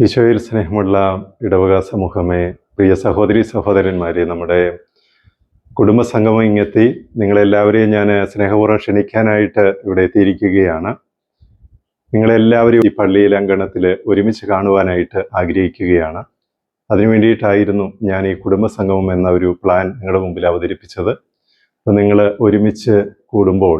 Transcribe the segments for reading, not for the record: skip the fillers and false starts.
ഈശോയിൽ സ്നേഹമുള്ള ഇടവക സമൂഹമേ, പ്രിയ സഹോദരി സഹോദരന്മാരെ, നമ്മുടെ കുടുംബസംഗമം ഇങ്ങെത്തി. നിങ്ങളെല്ലാവരെയും ഞാൻ സ്നേഹപൂർവ്വം ക്ഷണിക്കാനായിട്ട് ഇവിടെ എത്തിയിരിക്കുകയാണ്. നിങ്ങളെല്ലാവരും ഈ പള്ളിയിലെ അങ്കണത്തിൽ ഒരുമിച്ച് കാണുവാനായിട്ട് ആഗ്രഹിക്കുകയാണ്. അതിനു വേണ്ടിയിട്ടായിരുന്നു ഞാൻ ഈ കുടുംബസംഗമം എന്ന ഒരു പ്ലാൻ നിങ്ങളുടെ മുമ്പിൽ അവതരിപ്പിച്ചത്. അപ്പോൾ നിങ്ങൾ ഒരുമിച്ച് കൂടുമ്പോൾ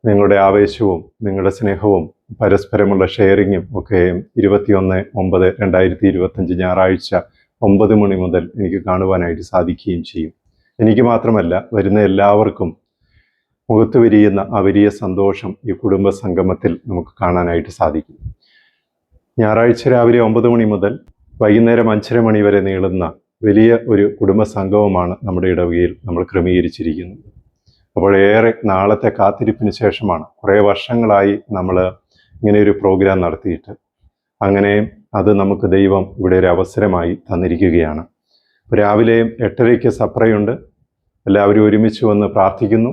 നിങ്ങളുടെ ആവേശവും നിങ്ങളുടെ സ്നേഹവും പരസ്പരമുള്ള ഷെയറിങ്ങും ഒക്കെ 21/9/2025 ഞായറാഴ്ച 9 മണി മുതൽ എനിക്ക് കാണുവാനായിട്ട് സാധിക്കുകയും ചെയ്യും. എനിക്ക് മാത്രമല്ല, വരുന്ന എല്ലാവർക്കും മുഖത്ത് വിരിയുന്ന ആ വലിയ സന്തോഷം ഈ കുടുംബ സംഗമത്തിൽ നമുക്ക് കാണാനായിട്ട് സാധിക്കും. ഞായറാഴ്ച രാവിലെ 9 മണി മുതൽ വൈകുന്നേരം 5:30 മണി വരെ നീളുന്ന വലിയ ഒരു കുടുംബ സംഗമമാണ് നമ്മുടെ ഇടവകയിൽ നമ്മൾ ക്രമീകരിച്ചിരിക്കുന്നത്. അപ്പോൾ ഏറെ നാളത്തെ കാത്തിരിപ്പിന് ശേഷമാണ്, കുറേ വർഷങ്ങളായി നമ്മൾ ഇങ്ങനെ ഒരു പ്രോഗ്രാം നടത്തിയിട്ട്, അങ്ങനെ അത് നമുക്ക് ദൈവം ഇവിടെ ഒരു അവസരമായി തന്നിരിക്കുകയാണ്. രാവിലെ 8:30 സപ്രയുണ്ട്. എല്ലാവരും ഒരുമിച്ച് വന്ന് പ്രാർത്ഥിക്കുന്നു.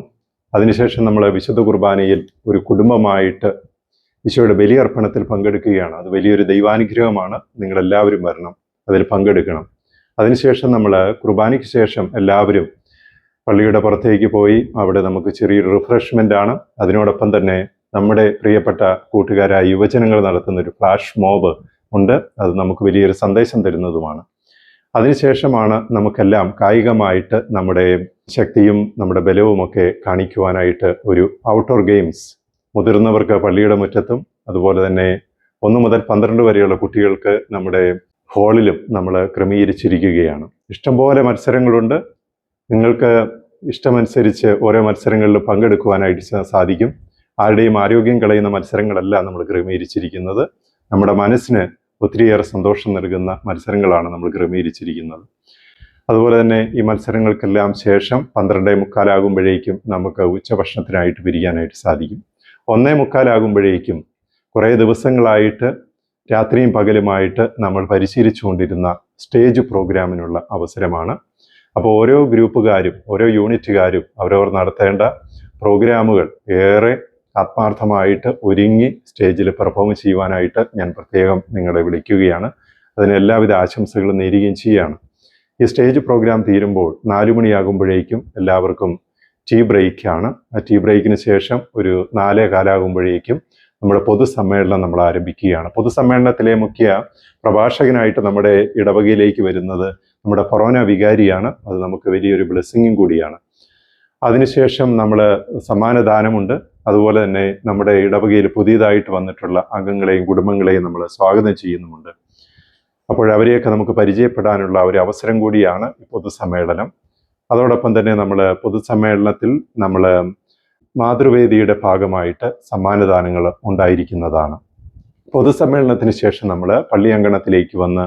അതിനുശേഷം നമ്മൾ വിശുദ്ധ കുർബാനയിൽ ഒരു കുടുംബമായിട്ട് ഈശോയുടെ ബലിയർപ്പണത്തിൽ പങ്കെടുക്കുകയാണ്. അത് വലിയൊരു ദൈവാനുഗ്രഹമാണ്. നിങ്ങളെല്ലാവരും വരണം, അതിൽ പങ്കെടുക്കണം. അതിനുശേഷം നമ്മൾ കുർബാനയ്ക്ക് ശേഷം എല്ലാവരും പള്ളിയുടെ പുറത്തേക്ക് പോയി അവിടെ നമുക്ക് ചെറിയൊരു റിഫ്രഷ്മെൻ്റ് ആണ്. അതിനോടൊപ്പം തന്നെ നമ്മുടെ പ്രിയപ്പെട്ട കൂട്ടുകാരായ യുവജനങ്ങൾ നടത്തുന്ന ഒരു ഫ്ലാഷ് മോബ് ഉണ്ട്. അത് നമുക്ക് വലിയൊരു സന്ദേശം തരുന്നതുമാണ്. അതിനുശേഷമാണ് നമുക്കെല്ലാം കായികമായിട്ട് നമ്മുടെ ശക്തിയും നമ്മുടെ ബലവുമൊക്കെ കാണിക്കുവാനായിട്ട് ഒരു ഔട്ട്ഡോർ ഗെയിംസ് മുതിർന്നവർക്ക് പള്ളിയുടെ മുറ്റത്തും അതുപോലെ തന്നെ 1 മുതൽ 12 വരെയുള്ള കുട്ടികൾക്ക് നമ്മുടെ ഹാളിലും നമ്മൾ ക്രമീകരിച്ചിരിക്കുകയാണ്. ഇഷ്ടംപോലെ മത്സരങ്ങളുണ്ട്. നിങ്ങൾക്ക് ഇഷ്ടമനുസരിച്ച് ഓരോ മത്സരങ്ങളിലും പങ്കെടുക്കുവാനായിട്ട് സാധിക്കും. ആരുടെയും ആരോഗ്യം കളയുന്ന മത്സരങ്ങളല്ല നമ്മൾ ക്രമീകരിച്ചിരിക്കുന്നത്. നമ്മുടെ മനസ്സിന് ഒത്തിരിയേറെ സന്തോഷം നൽകുന്ന മത്സരങ്ങളാണ് നമ്മൾ ക്രമീകരിച്ചിരിക്കുന്നത്. അതുപോലെ തന്നെ ഈ മത്സരങ്ങൾക്കെല്ലാം ശേഷം 12:45 ആകുമ്പോഴേക്കും നമുക്ക് ഉച്ചഭക്ഷണത്തിനായിട്ട് പിരിയാനായിട്ട് സാധിക്കും. 1:45 ആകുമ്പോഴേക്കും കുറേ ദിവസങ്ങളായിട്ട് രാത്രിയും പകലുമായിട്ട് നമ്മൾ പരിശീലിച്ചുകൊണ്ടിരുന്ന സ്റ്റേജ് പ്രോഗ്രാമിനുള്ള അവസരമാണ്. അപ്പോൾ ഓരോ ഗ്രൂപ്പുകാരും ഓരോ യൂണിറ്റുകാരും അവരവർ നടത്തേണ്ട പ്രോഗ്രാമുകൾ ഏറെ ആത്മാർത്ഥമായിട്ട് ഒരുങ്ങി സ്റ്റേജിൽ പെർഫോം ചെയ്യുവാനായിട്ട് ഞാൻ പ്രത്യേകം നിങ്ങളെ വിളിക്കുകയാണ്. അതിന് എല്ലാവിധ ആശംസകളും നേരുകയും ചെയ്യുകയാണ്. ഈ സ്റ്റേജ് പ്രോഗ്രാം തീരുമ്പോൾ 4 മണിയാകുമ്പോഴേക്കും എല്ലാവർക്കും ടീ ബ്രേക്കാണ്. ആ ടീ ബ്രേക്കിന് ശേഷം ഒരു 4:15 ആകുമ്പോഴേക്കും നമ്മുടെ പൊതുസമ്മേളനം നമ്മൾ ആരംഭിക്കുകയാണ്. പൊതുസമ്മേളനത്തിലെ മുഖ്യ പ്രഭാഷകനായിട്ട് നമ്മുടെ ഇടവകയിലേക്ക് വരുന്നത് നമ്മുടെ ഫൊറോന വികാരിയാണ്. അത് നമുക്ക് വലിയൊരു ബ്ലെസ്സിങ്ങും കൂടിയാണ്. അതിനുശേഷം നമ്മൾ സമ്മാനദാനമുണ്ട്. അതുപോലെ തന്നെ നമ്മുടെ ഇടവകയിൽ പുതിയതായിട്ട് വന്നിട്ടുള്ള അംഗങ്ങളെയും കുടുംബങ്ങളെയും നമ്മൾ സ്വാഗതം ചെയ്യുന്നുമുണ്ട്. അപ്പോൾ അവരെയൊക്കെ നമുക്ക് പരിചയപ്പെടാനുള്ള ഒരു അവസരം കൂടിയാണ് ഈ പൊതുസമ്മേളനം. അതോടൊപ്പം തന്നെ നമ്മൾ പൊതുസമ്മേളനത്തിൽ നമ്മൾ മാതൃവേദിയുടെ ഭാഗമായിട്ട് സമ്മാനദാനങ്ങൾ ഉണ്ടായിരിക്കുന്നതാണ്. പൊതുസമ്മേളനത്തിന് ശേഷം നമ്മൾ പള്ളി അങ്കണത്തിലേക്ക് വന്ന്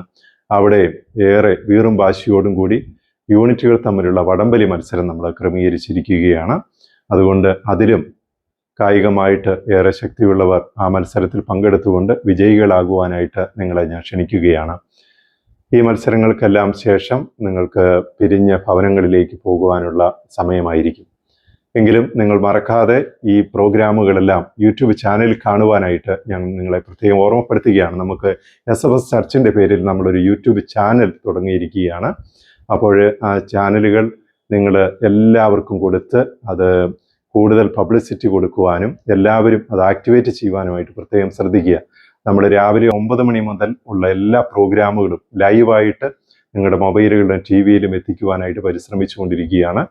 അവിടെ ഏറെ വീറും വാശിയോടും കൂടി യൂണിറ്റുകൾ തമ്മിലുള്ള വടംവലി മത്സരം നമ്മൾ ക്രമീകരിച്ചിരിക്കുകയാണ്. അതുകൊണ്ട് അതിലും കായികമായിട്ട് ഏറെ ശക്തിയുള്ളവർ ആ മത്സരത്തിൽ പങ്കെടുത്തുകൊണ്ട് വിജയികളാകുവാനായിട്ട് നിങ്ങളെ ഞാൻ ക്ഷണിക്കുകയാണ്. ഈ മത്സരങ്ങൾക്കെല്ലാം ശേഷം നിങ്ങൾക്ക് പിരിഞ്ഞ ഭവനങ്ങളിലേക്ക് പോകുവാനുള്ള സമയമായിരിക്കും. എങ്കിലും നിങ്ങൾ മറക്കാതെ ഈ പ്രോഗ്രാമുകളെല്ലാം യൂട്യൂബ് ചാനലിൽ കാണുവാനായിട്ട് ഞാൻ നിങ്ങളെ പ്രത്യേകം ഓർമ്മപ്പെടുത്തുകയാണ്. നമുക്ക് SFS ചർച്ചിൻ്റെ പേരിൽ നമ്മളൊരു യൂട്യൂബ് ചാനൽ തുടങ്ങിയിരിക്കുകയാണ്. അപ്പോൾ ആ ചാനലുകൾ നിങ്ങൾ എല്ലാവർക്കും കൊടുത്ത് അത് കൂടുതൽ പബ്ലിസിറ്റി കൊടുക്കുവാനും എല്ലാവരും അത് ആക്ടിവേറ്റ് ചെയ്യുവാനുമായിട്ട് പ്രത്യേകം ശ്രദ്ധിക്കുക. നമ്മൾ രാവിലെ 9 മണി മുതൽ ഉള്ള എല്ലാ പ്രോഗ്രാമുകളും ലൈവായിട്ട് നിങ്ങളുടെ മൊബൈലുകളിലും TV-യിലും എത്തിക്കുവാനായിട്ട് പരിശ്രമിച്ചു കൊണ്ടിരിക്കുകയാണ്.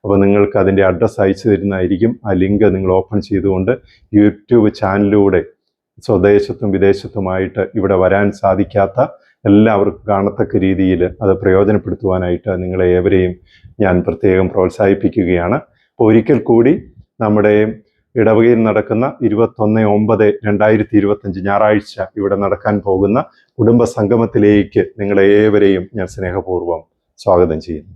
അപ്പോൾ നിങ്ങൾക്ക് അതിൻ്റെ അഡ്രസ്സ് അയച്ചു തരുന്നതായിരിക്കും. ആ ലിങ്ക് നിങ്ങൾ ഓപ്പൺ ചെയ്തുകൊണ്ട് യൂട്യൂബ് ചാനലിലൂടെ സ്വദേശത്തും വിദേശത്തുമായിട്ട് ഇവിടെ വരാൻ സാധിക്കാത്ത എല്ലാവർക്കും കാണത്തക്ക രീതിയിൽ അത് പ്രയോജനപ്പെടുത്തുവാനായിട്ട് നിങ്ങളെ ഏവരെയും ഞാൻ പ്രത്യേകം പ്രോത്സാഹിപ്പിക്കുകയാണ്. അപ്പോൾ ഒരിക്കൽ കൂടി നമ്മുടെ ഇടവകയിൽ നടക്കുന്ന 21/9/2025 ഞായറാഴ്ച ഇവിടെ നടക്കാൻ പോകുന്ന കുടുംബ സംഗമത്തിലേക്ക് നിങ്ങളെ ഏവരെയും ഞാൻ സ്നേഹപൂർവ്വം സ്വാഗതം ചെയ്യുന്നു.